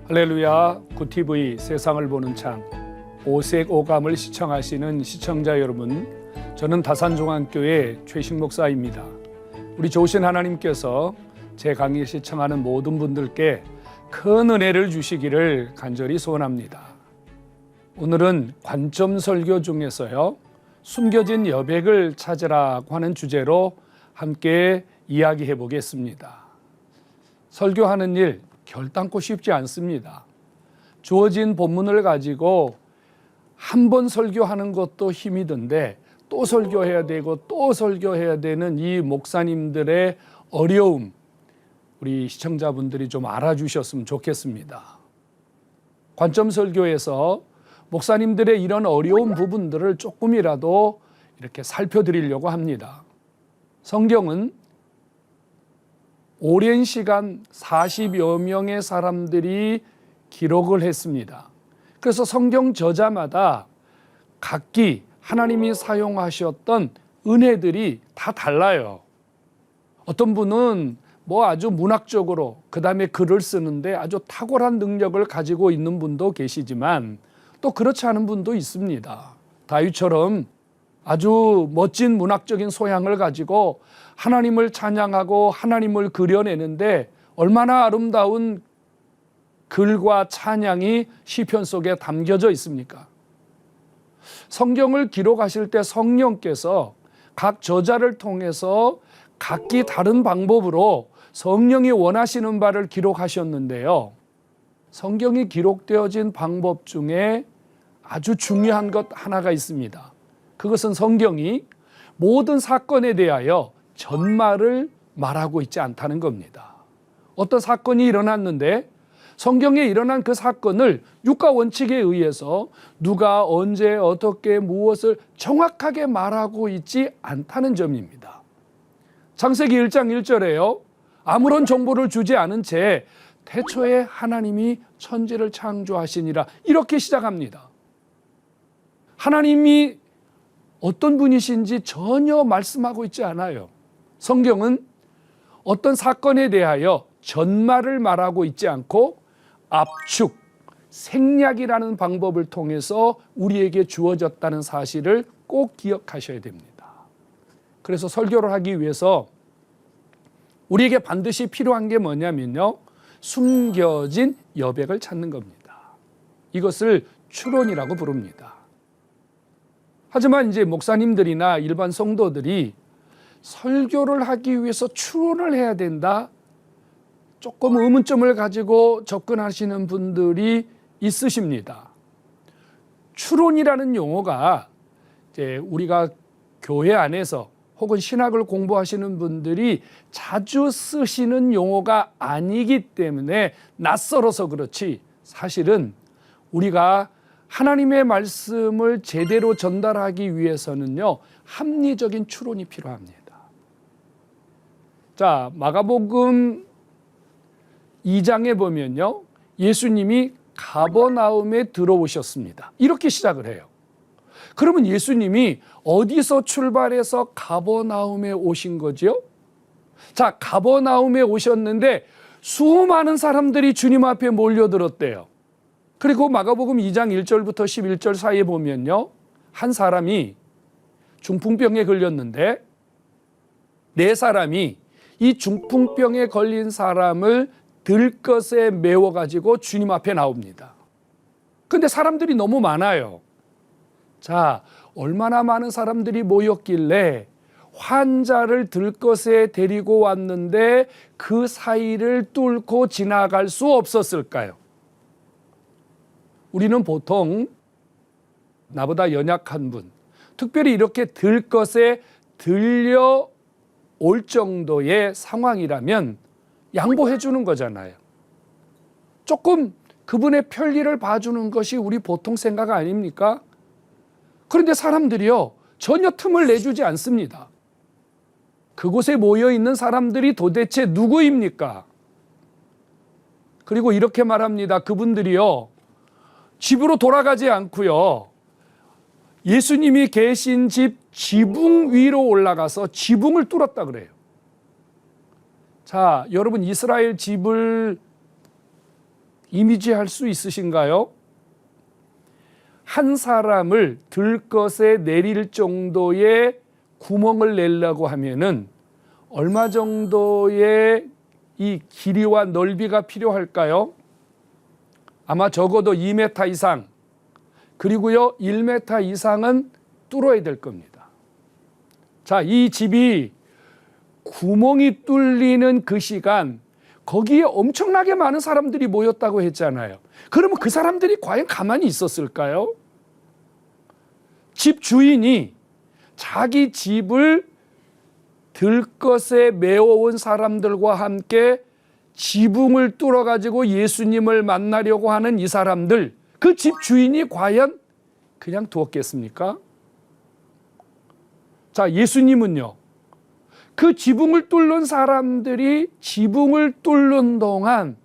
할렐루야, 굿TV 세상을 보는 창 오색 오감을 시청하시는 시청자 여러분, 저는 다산중앙교회 최식 목사입니다. 우리 좋으신 하나님께서 제 강의 시청하는 모든 분들께 큰 은혜를 주시기를 간절히 소원합니다. 오늘은 관점 설교 중에서요, 숨겨진 여백을 찾으라고 하는 주제로 함께 이야기해 보겠습니다. 설교하는 일 결단코 쉽지 않습니다. 주어진 본문을 가지고 한 번 설교하는 것도 힘이 든데 또 설교해야 되고 또 설교해야 되는 이 목사님들의 어려움, 우리 시청자분들이 좀 알아주셨으면 좋겠습니다. 관점 설교에서 목사님들의 이런 어려운 부분들을 조금이라도 이렇게 살펴드리려고 합니다. 성경은 오랜 시간 40여 명의 사람들이 기록을 했습니다. 그래서 성경 저자마다 각기 하나님이 사용하셨던 은혜들이 다 달라요. 어떤 분은 아주 문학적으로 그 다음에 글을 쓰는데 아주 탁월한 능력을 가지고 있는 분도 계시지만 또 그렇지 않은 분도 있습니다. 다윗처럼 아주 멋진 문학적인 소양을 가지고 하나님을 찬양하고 하나님을 그려내는데 얼마나 아름다운 글과 찬양이 시편 속에 담겨져 있습니까? 성경을 기록하실 때 성령께서 각 저자를 통해서 각기 다른 방법으로 성령이 원하시는 바를 기록하셨는데요. 성경이 기록되어진 방법 중에 아주 중요한 것 하나가 있습니다. 그것은 성경이 모든 사건에 대하여 전말을 말하고 있지 않다는 겁니다. 어떤 사건이 일어났는데 성경에 일어난 그 사건을 육가 원칙에 의해서 누가 언제 어떻게 무엇을 정확하게 말하고 있지 않다는 점입니다. 창세기 1장 1절에요. 아무런 정보를 주지 않은 채 태초에 하나님이 천지를 창조하시니라, 이렇게 시작합니다. 하나님이 어떤 분이신지 전혀 말씀하고 있지 않아요. 성경은 어떤 사건에 대하여 전말을 말하고 있지 않고 압축, 생략이라는 방법을 통해서 우리에게 주어졌다는 사실을 꼭 기억하셔야 됩니다. 그래서 설교를 하기 위해서 우리에게 반드시 필요한 게 뭐냐면요, 숨겨진 여백을 찾는 겁니다. 이것을 추론이라고 부릅니다. 하지만 이제 목사님들이나 일반 성도들이 설교를 하기 위해서 추론을 해야 된다, 조금 의문점을 가지고 접근하시는 분들이 있으십니다. 추론이라는 용어가 이제 우리가 교회 안에서 혹은 신학을 공부하시는 분들이 자주 쓰시는 용어가 아니기 때문에 낯설어서 그렇지, 사실은 우리가 하나님의 말씀을 제대로 전달하기 위해서는요, 합리적인 추론이 필요합니다. 자, 마가복음 2장에 보면요, 예수님이 가버나움에 들어오셨습니다. 이렇게 시작을 해요. 그러면 예수님이 어디서 출발해서 가버나움에 오신 거죠? 자, 가버나움에 오셨는데 수많은 사람들이 주님 앞에 몰려들었대요. 그리고 마가복음 2장 1절부터 11절 사이에 보면요, 한 사람이 중풍병에 걸렸는데 네 사람이 이 중풍병에 걸린 사람을 들것에 메워가지고 주님 앞에 나옵니다. 근데 사람들이 너무 많아요. 자, 얼마나 많은 사람들이 모였길래 환자를 들것에 데리고 왔는데 그 사이를 뚫고 지나갈 수 없었을까요? 우리는 보통 나보다 연약한 분, 특별히 이렇게 들것에 들려올 정도의 상황이라면 양보해 주는 거잖아요. 조금 그분의 편리를 봐주는 것이 우리 보통 생각 아닙니까? 그런데 사람들이요, 전혀 틈을 내주지 않습니다. 그곳에 모여있는 사람들이 도대체 누구입니까? 그리고 이렇게 말합니다. 그분들이요, 집으로 돌아가지 않고요, 예수님이 계신 집 지붕 위로 올라가서 지붕을 뚫었다 그래요. 자, 여러분, 이스라엘 집을 이미지할 수 있으신가요? 한 사람을 들것에 내릴 정도의 구멍을 내려고 하면은 얼마 정도의 이 길이와 넓이가 필요할까요? 아마 적어도 2m 이상, 그리고요 1m 이상은 뚫어야 될 겁니다. 자, 이 집이 구멍이 뚫리는 그 시간, 거기에 엄청나게 많은 사람들이 모였다고 했잖아요. 그러면 그 사람들이 과연 가만히 있었을까요? 집 주인이 자기 집을 들것에 메워온 사람들과 함께 지붕을 뚫어가지고 예수님을 만나려고 하는 이 사람들, 그 집 주인이 과연 그냥 두었겠습니까? 자, 예수님은요, 그 지붕을 뚫는 사람들이 지붕을 뚫는 동안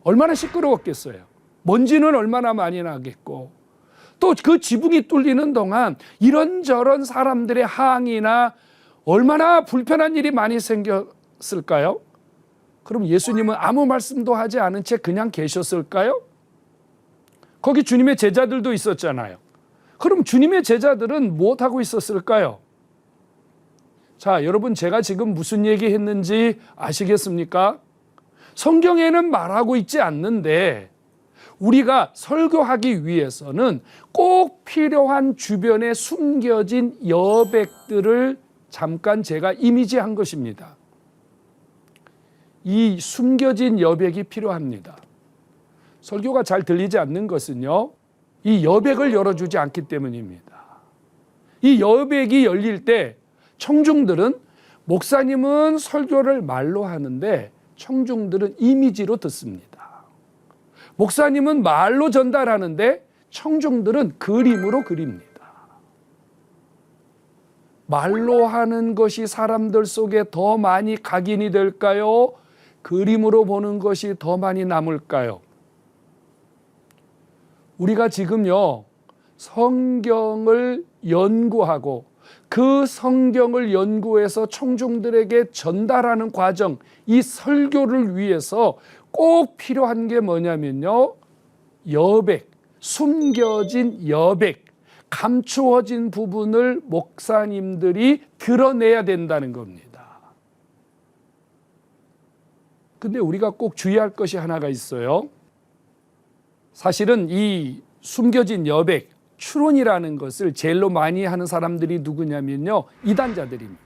얼마나 시끄러웠겠어요. 먼지는 얼마나 많이 나겠고, 또 그 지붕이 뚫리는 동안 이런저런 사람들의 항의나 얼마나 불편한 일이 많이 생겼을까요? 그럼 예수님은 아무 말씀도 하지 않은 채 그냥 계셨을까요? 거기 주님의 제자들도 있었잖아요. 그럼 주님의 제자들은 무엇하고 있었을까요? 자, 여러분, 제가 지금 무슨 얘기했는지 아시겠습니까? 성경에는 말하고 있지 않는데 우리가 설교하기 위해서는 꼭 필요한 주변에 숨겨진 여백들을 잠깐 제가 이미지한 것입니다. 이 숨겨진 여백이 필요합니다. 설교가 잘 들리지 않는 것은요, 이 여백을 열어주지 않기 때문입니다. 이 여백이 열릴 때 청중들은, 목사님은 설교를 말로 하는데 청중들은 이미지로 듣습니다. 목사님은 말로 전달하는데 청중들은 그림으로 그립니다. 말로 하는 것이 사람들 속에 더 많이 각인이 될까요? 그림으로 보는 것이 더 많이 남을까요? 우리가 지금요, 성경을 연구하고 그 성경을 연구해서 청중들에게 전달하는 과정, 이 설교를 위해서 꼭 필요한 게 뭐냐면요, 여백, 숨겨진 여백, 감추어진 부분을 목사님들이 드러내야 된다는 겁니다. 근데 우리가 꼭 주의할 것이 하나가 있어요. 사실은 이 숨겨진 여백, 추론이라는 것을 제일로 많이 하는 사람들이 누구냐면요, 이단자들입니다.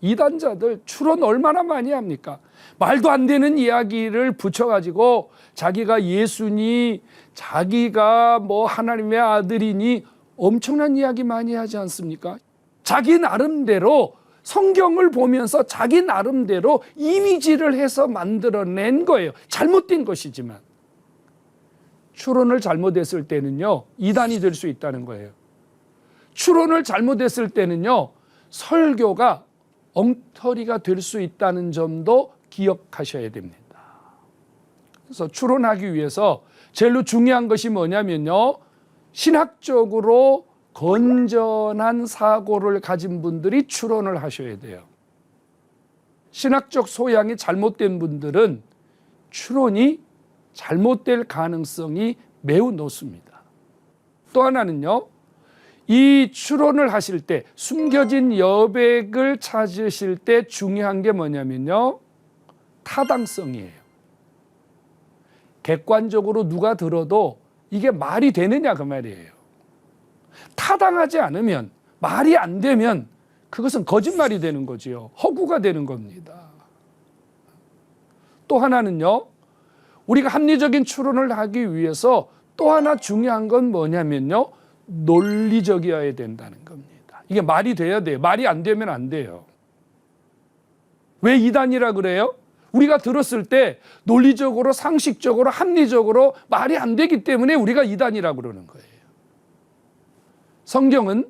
이단자들 추론 얼마나 많이 합니까? 말도 안 되는 이야기를 붙여가지고 자기가 예수니, 자기가 뭐 하나님의 아들이니 엄청난 이야기 많이 하지 않습니까? 자기 나름대로 성경을 보면서 자기 나름대로 이미지를 해서 만들어낸 거예요. 잘못된 것이지만. 추론을 잘못했을 때는요, 이단이 될 수 있다는 거예요. 추론을 잘못했을 때는요, 설교가 엉터리가 될 수 있다는 점도 기억하셔야 됩니다. 그래서 추론하기 위해서 제일 중요한 것이 뭐냐면요, 신학적으로 건전한 사고를 가진 분들이 추론을 하셔야 돼요. 신학적 소양이 잘못된 분들은 추론이 잘못될 가능성이 매우 높습니다. 또 하나는요, 이 추론을 하실 때, 숨겨진 여백을 찾으실 때 중요한 게 뭐냐면요, 타당성이에요. 객관적으로 누가 들어도 이게 말이 되느냐 그 말이에요. 타당하지 않으면, 말이 안 되면 그것은 거짓말이 되는 거지요. 허구가 되는 겁니다. 또 하나는요, 우리가 합리적인 추론을 하기 위해서 또 하나 중요한 건 뭐냐면요, 논리적이어야 된다는 겁니다. 이게 말이 돼야 돼요. 말이 안 되면 안 돼요. 왜 이단이라 그래요? 우리가 들었을 때 논리적으로, 상식적으로, 합리적으로 말이 안 되기 때문에 우리가 이단이라고 그러는 거예요. 성경은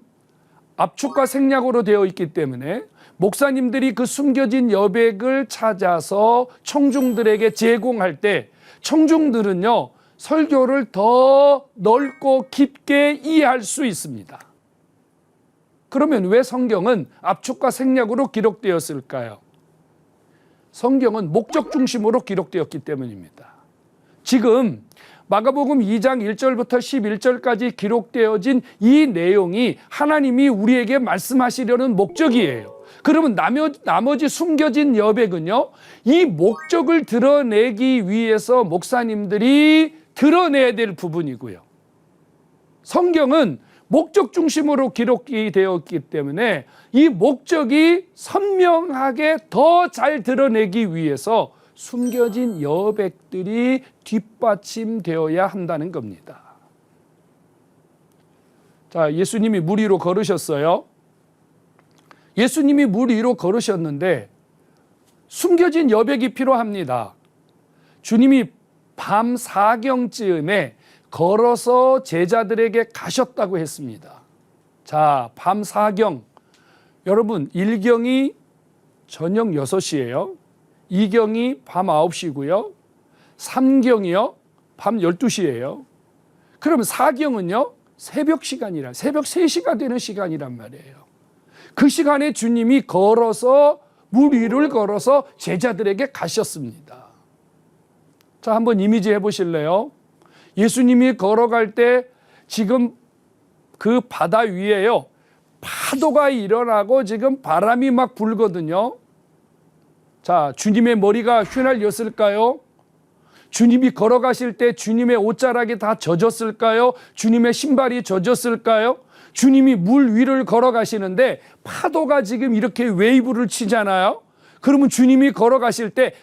압축과 생략으로 되어 있기 때문에 목사님들이 그 숨겨진 여백을 찾아서 청중들에게 제공할 때 청중들은요, 설교를 더 넓고 깊게 이해할 수 있습니다. 그러면 왜 성경은 압축과 생략으로 기록되었을까요? 성경은 목적 중심으로 기록되었기 때문입니다. 지금 마가복음 2장 1절부터 11절까지 기록되어진 이 내용이 하나님이 우리에게 말씀하시려는 목적이에요. 그러면 나머지 숨겨진 여백은요, 이 목적을 드러내기 위해서 목사님들이 드러내야 될 부분이고요. 성경은 목적 중심으로 기록이 되었기 때문에 이 목적이 선명하게 더 잘 드러내기 위해서 숨겨진 여백들이 뒷받침되어야 한다는 겁니다. 자, 예수님이 물 위로 걸으셨어요. 예수님이 물 위로 걸으셨는데 숨겨진 여백이 필요합니다. 주님이 밤 4경쯤에 걸어서 제자들에게 가셨다고 했습니다. 자, 밤 4경. 여러분, 1경이 저녁 6시예요. 2경이 밤 9시고요. 3경이요. 밤 12시예요. 그러면 4경은요. 새벽 시간이라, 새벽 3시가 되는 시간이란 말이에요. 그 시간에 주님이 걸어서 물 위를 걸어서 제자들에게 가셨습니다. 자, 한번 이미지 해보실래요? 예수님이 걸어갈 때 지금 그 바다 위에요, 파도가 일어나고 지금 바람이 막 불거든요. 자, 주님의 머리가 휘날렸을까요? 주님이 걸어가실 때 주님의 옷자락이 다 젖었을까요? 주님의 신발이 젖었을까요? 주님이 물 위를 걸어가시는데 파도가 지금 이렇게 웨이브를 치잖아요. 그러면 주님이 걸어가실 때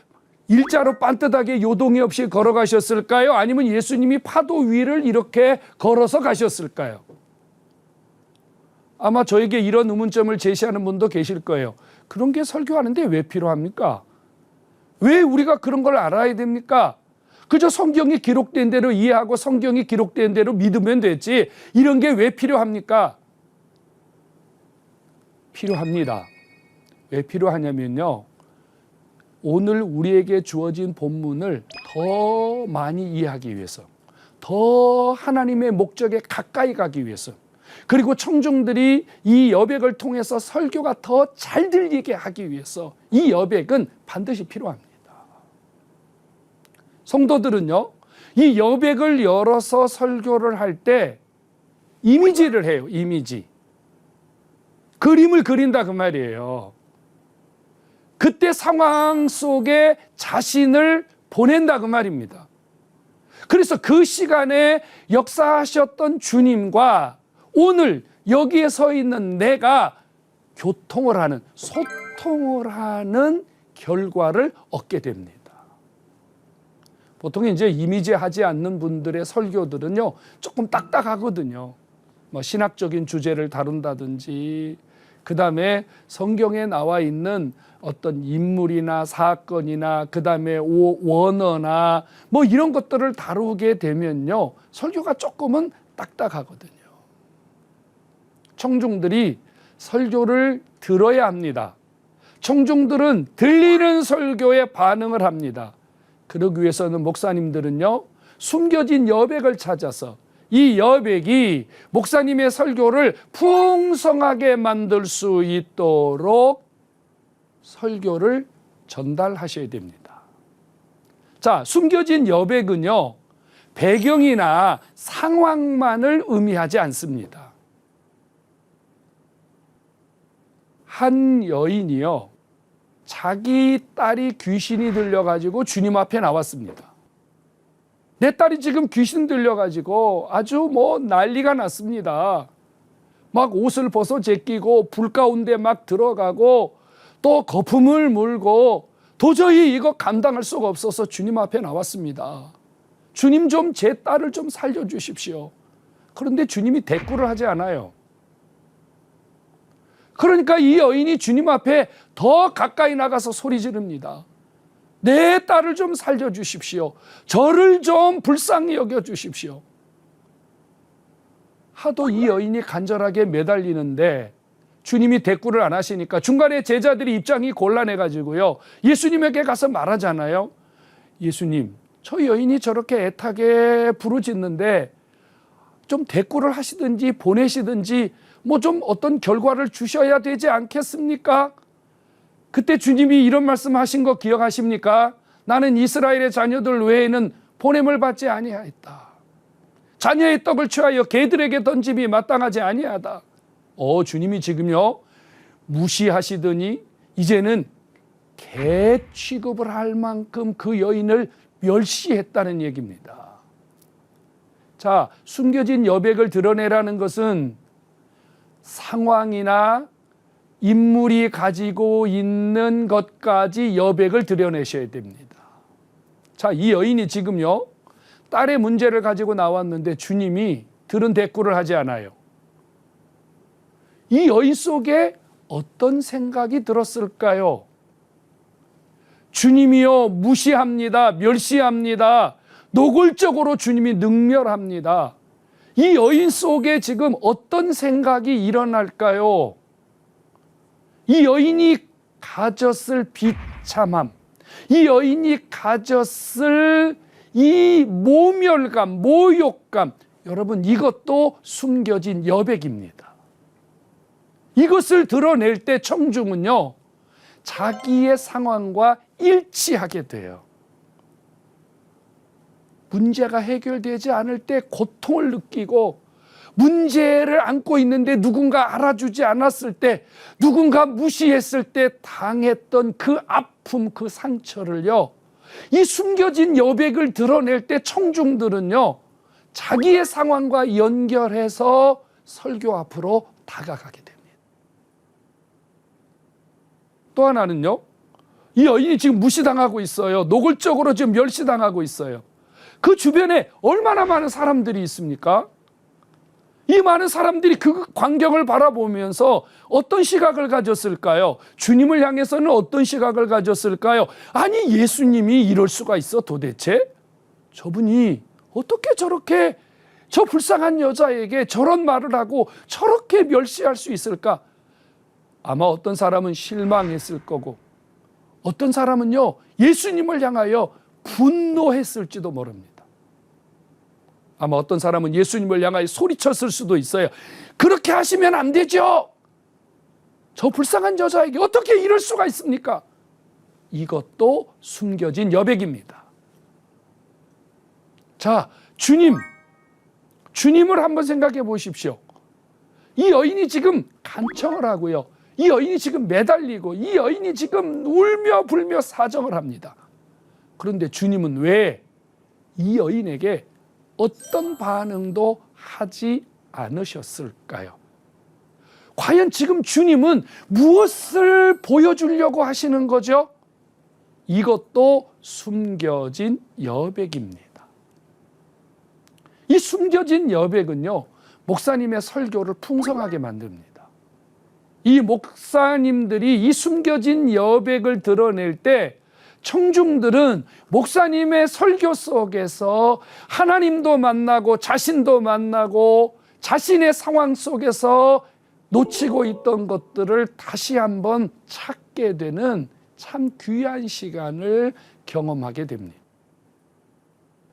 일자로 반듯하게 요동이 없이 걸어가셨을까요? 아니면 예수님이 파도 위를 이렇게 걸어서 가셨을까요? 아마 저에게 이런 의문점을 제시하는 분도 계실 거예요. 그런 게 설교하는데 왜 필요합니까? 왜 우리가 그런 걸 알아야 됩니까? 그저 성경이 기록된 대로 이해하고 성경이 기록된 대로 믿으면 되지, 이런 게 왜 필요합니까? 필요합니다. 왜 필요하냐면요, 오늘 우리에게 주어진 본문을 더 많이 이해하기 위해서, 더 하나님의 목적에 가까이 가기 위해서, 그리고 청중들이 이 여백을 통해서 설교가 더 잘 들리게 하기 위해서 이 여백은 반드시 필요합니다. 성도들은요, 이 여백을 열어서 설교를 할 때 이미지를 해요. 이미지. 그림을 그린다 그 말이에요. 그때 상황 속에 자신을 보낸다 그 말입니다. 그래서 그 시간에 역사하셨던 주님과 오늘 여기에 서 있는 내가 교통을 하는, 소통을 하는 결과를 얻게 됩니다. 보통 이제 이미지 하지 않는 분들의 설교들은요, 조금 딱딱하거든요. 뭐 신학적인 주제를 다룬다든지, 그 다음에 성경에 나와 있는 어떤 인물이나 사건이나, 그 다음에 원어나 뭐 이런 것들을 다루게 되면요, 설교가 조금은 딱딱하거든요. 청중들이 설교를 들어야 합니다. 청중들은 들리는 설교에 반응을 합니다. 그러기 위해서는 목사님들은요, 숨겨진 여백을 찾아서 이 여백이 목사님의 설교를 풍성하게 만들 수 있도록 설교를 전달하셔야 됩니다. 자, 숨겨진 여백은요, 배경이나 상황만을 의미하지 않습니다. 한 여인이요, 자기 딸이 귀신이 들려가지고 주님 앞에 나왔습니다. 내 딸이 지금 귀신 들려가지고 아주 뭐 난리가 났습니다. 막 옷을 벗어 제끼고 불 가운데 막 들어가고 또 거품을 물고 도저히 이거 감당할 수가 없어서 주님 앞에 나왔습니다. 주님 좀 제 딸을 좀 살려주십시오. 그런데 주님이 대꾸를 하지 않아요. 그러니까 이 여인이 주님 앞에 더 가까이 나가서 소리 지릅니다. 내 딸을 좀 살려주십시오. 저를 좀 불쌍히 여겨주십시오. 하도 이 여인이 간절하게 매달리는데 주님이 대꾸를 안 하시니까 중간에 제자들이 입장이 곤란해가지고요, 예수님에게 가서 말하잖아요. 예수님, 저 여인이 저렇게 애타게 부르짖는데 좀 대꾸를 하시든지 보내시든지 뭐 좀 어떤 결과를 주셔야 되지 않겠습니까? 그때 주님이 이런 말씀하신 거 기억하십니까? 나는 이스라엘의 자녀들 외에는 보냄을 받지 아니하였다. 자녀의 떡을 취하여 개들에게 던짐이 마땅하지 아니하다. 주님이 지금요 무시하시더니 이제는 개 취급을 할 만큼 그 여인을 멸시했다는 얘기입니다. 자, 숨겨진 여백을 드러내라는 것은 상황이나 인물이 가지고 있는 것까지 여백을 드러내셔야 됩니다. 자, 이 여인이 지금요 딸의 문제를 가지고 나왔는데 주님이 들은 대꾸를 하지 않아요. 이 여인 속에 어떤 생각이 들었을까요? 주님이요 무시합니다. 멸시합니다. 노골적으로 주님이 능멸합니다. 이 여인 속에 지금 어떤 생각이 일어날까요? 이 여인이 가졌을 비참함, 이 여인이 가졌을 이 모멸감, 모욕감, 여러분 이것도 숨겨진 여백입니다. 이것을 드러낼 때 청중은요 자기의 상황과 일치하게 돼요. 문제가 해결되지 않을 때 고통을 느끼고, 문제를 안고 있는데 누군가 알아주지 않았을 때, 누군가 무시했을 때 당했던 그 아픔, 그 상처를요 이 숨겨진 여백을 드러낼 때 청중들은요 자기의 상황과 연결해서 설교 앞으로 다가가게 됩니다. 또 하나는요, 이 여인이 지금 무시당하고 있어요. 노골적으로 지금 멸시당하고 있어요. 그 주변에 얼마나 많은 사람들이 있습니까? 이 많은 사람들이 그 광경을 바라보면서 어떤 시각을 가졌을까요? 주님을 향해서는 어떤 시각을 가졌을까요? 아니, 예수님이 이럴 수가 있어 도대체? 저분이 어떻게 저렇게 저 불쌍한 여자에게 저런 말을 하고 저렇게 멸시할 수 있을까? 아마 어떤 사람은 실망했을 거고, 어떤 사람은요 예수님을 향하여 분노했을지도 모릅니다. 아마 어떤 사람은 예수님을 향하여 소리쳤을 수도 있어요. 그렇게 하시면 안 되죠. 저 불쌍한 여자에게 어떻게 이럴 수가 있습니까? 이것도 숨겨진 여백입니다. 자, 주님을 한번 생각해 보십시오. 이 여인이 지금 간청을 하고요, 이 여인이 지금 매달리고, 이 여인이 지금 울며 불며 사정을 합니다. 그런데 주님은 왜 이 여인에게 어떤 반응도 하지 않으셨을까요? 과연 지금 주님은 무엇을 보여주려고 하시는 거죠? 이것도 숨겨진 여백입니다. 이 숨겨진 여백은요 목사님의 설교를 풍성하게 만듭니다. 이 목사님들이 이 숨겨진 여백을 드러낼 때 청중들은 목사님의 설교 속에서 하나님도 만나고 자신도 만나고 자신의 상황 속에서 놓치고 있던 것들을 다시 한번 찾게 되는 참 귀한 시간을 경험하게 됩니다.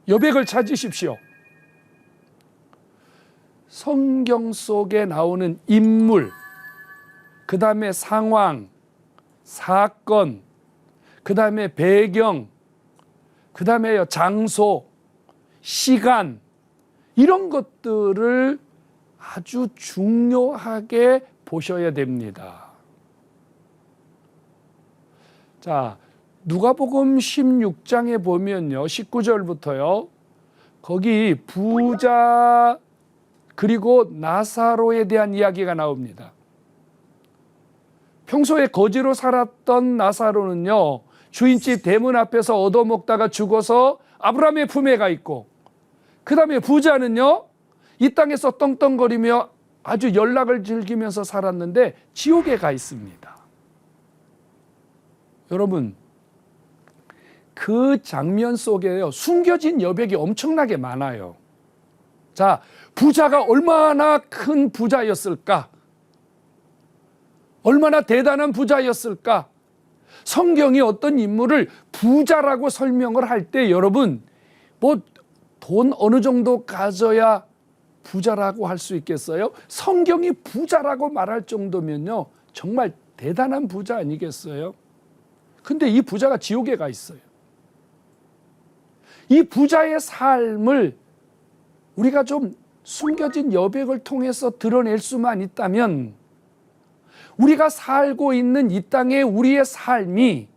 여백을 찾으십시오. 성경 속에 나오는 인물, 그 다음에 상황, 사건, 그 다음에 배경, 그 다음에 장소, 시간, 이런 것들을 아주 중요하게 보셔야 됩니다. 자, 누가복음 16장에 보면요 19절부터요 거기 부자 그리고 나사로에 대한 이야기가 나옵니다. 평소에 거지로 살았던 나사로는요 주인집 대문 앞에서 얻어먹다가 죽어서 아브라함의 품에 가 있고, 그 다음에 부자는요 이 땅에서 떵떵거리며 아주 연락을 즐기면서 살았는데 지옥에 가 있습니다. 여러분, 그 장면 속에요 숨겨진 여백이 엄청나게 많아요. 자, 부자가 얼마나 큰 부자였을까? 얼마나 대단한 부자였을까? 성경이 어떤 인물을 부자라고 설명을 할 때 여러분, 뭐 돈 어느 정도 가져야 부자라고 할 수 있겠어요? 성경이 부자라고 말할 정도면요 정말 대단한 부자 아니겠어요? 근데 이 부자가 지옥에 가 있어요. 이 부자의 삶을 우리가 좀 숨겨진 여백을 통해서 드러낼 수만 있다면 우리가 살고 있는 이 땅에 우리의 삶이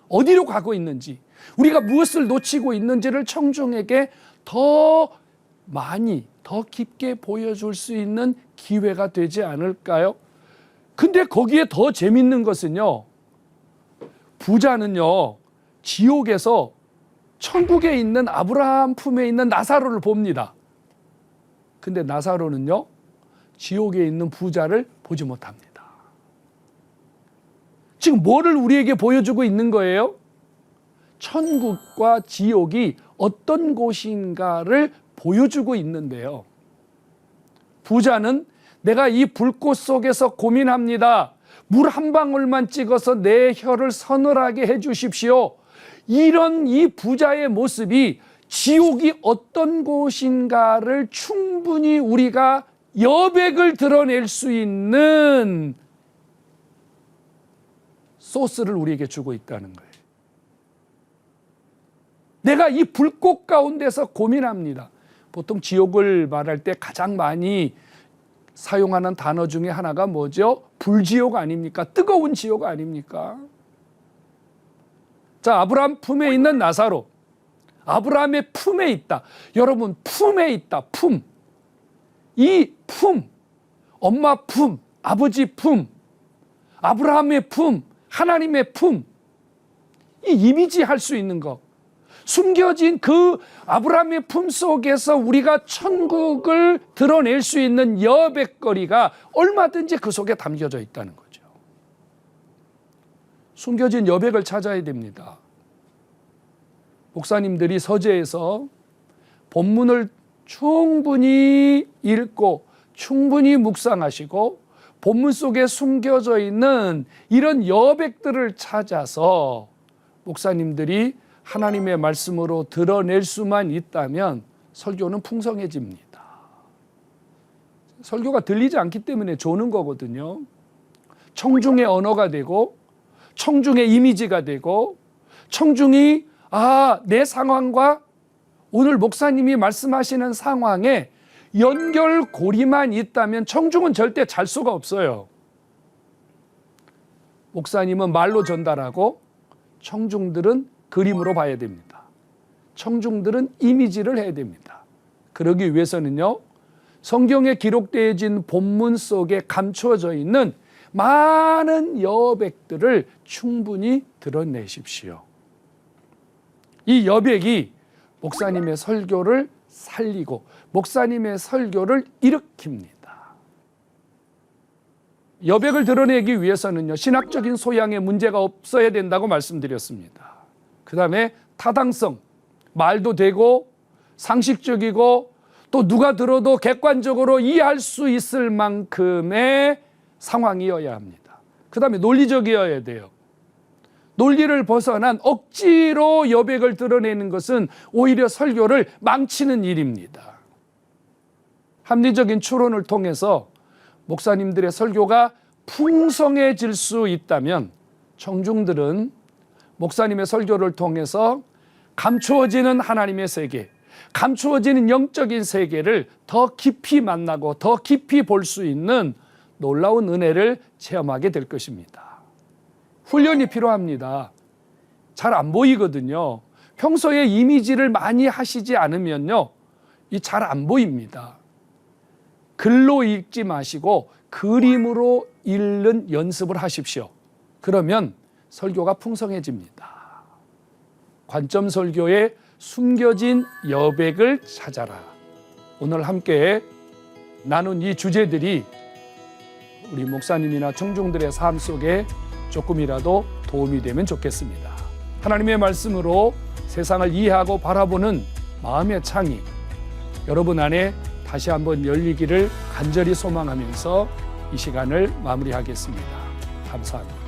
어디로 가고 있는지, 우리가 무엇을 놓치고 있는지를 청중에게 더 많이, 더 깊게 보여줄 수 있는 기회가 되지 않을까요? 근데 거기에 더 재밌는 것은요, 부자는요, 지옥에서 천국에 있는 아브라함 품에 있는 나사로를 봅니다. 근데 나사로는요, 지옥에 있는 부자를 보지 못합니다. 지금 뭐를 우리에게 보여주고 있는 거예요? 천국과 지옥이 어떤 곳인가를 보여주고 있는데요. 부자는 내가 이 불꽃 속에서 고민합니다. 물 한 방울만 찍어서 내 혀를 서늘하게 해 주십시오. 이런 이 부자의 모습이 지옥이 어떤 곳인가를 충분히 우리가 여백을 드러낼 수 있는 소스를 우리에게 주고 있다는 거예요. 내가 이 불꽃 가운데서 고민합니다. 보통 지옥을 말할 때 가장 많이 사용하는 단어 중에 하나가 뭐죠? 불지옥 아닙니까? 뜨거운 지옥 아닙니까? 자, 아브라함 품에 있는 나사로. 아브라함의 품에 있다. 여러분, 품에 있다. 품. 이 품, 엄마 품, 아버지 품, 아브라함의 품, 하나님의 품, 이 이미지할 수 있는 것, 숨겨진 그 아브라함의 품 속에서 우리가 천국을 드러낼 수 있는 여백거리가 얼마든지 그 속에 담겨져 있다는 거죠. 숨겨진 여백을 찾아야 됩니다. 목사님들이 서재에서 본문을 충분히 읽고 충분히 묵상하시고 본문 속에 숨겨져 있는 이런 여백들을 찾아서 목사님들이 하나님의 말씀으로 드러낼 수만 있다면 설교는 풍성해집니다. 설교가 들리지 않기 때문에 조는 거거든요. 청중의 언어가 되고 청중의 이미지가 되고 청중이 내 상황과 오늘 목사님이 말씀하시는 상황에 연결고리만 있다면 청중은 절대 잘 수가 없어요. 목사님은 말로 전달하고 청중들은 그림으로 봐야 됩니다. 청중들은 이미지를 해야 됩니다. 그러기 위해서는요, 성경에 기록되어진 본문 속에 감추어져 있는 많은 여백들을 충분히 드러내십시오. 이 여백이 목사님의 설교를 살리고 목사님의 설교를 일으킵니다. 여백을 드러내기 위해서는요, 신학적인 소양에 문제가 없어야 된다고 말씀드렸습니다. 그 다음에 타당성, 말도 되고 상식적이고 또 누가 들어도 객관적으로 이해할 수 있을 만큼의 상황이어야 합니다. 그 다음에 논리적이어야 돼요. 논리를 벗어난 억지로 여백을 드러내는 것은 오히려 설교를 망치는 일입니다. 합리적인 추론을 통해서 목사님들의 설교가 풍성해질 수 있다면 청중들은 목사님의 설교를 통해서 감추어지는 하나님의 세계, 감추어지는 영적인 세계를 더 깊이 만나고 더 깊이 볼 수 있는 놀라운 은혜를 체험하게 될 것입니다. 훈련이 필요합니다. 잘 안 보이거든요. 평소에 이미지를 많이 하시지 않으면요, 이 잘 안 보입니다. 글로 읽지 마시고 그림으로 읽는 연습을 하십시오. 그러면 설교가 풍성해집니다. 관점 설교의 숨겨진 여백을 찾아라. 오늘 함께 나눈 이 주제들이 우리 목사님이나 청중들의 삶 속에 조금이라도 도움이 되면 좋겠습니다. 하나님의 말씀으로 세상을 이해하고 바라보는 마음의 창이 여러분 안에 다시 한번 열리기를 간절히 소망하면서 이 시간을 마무리하겠습니다. 감사합니다.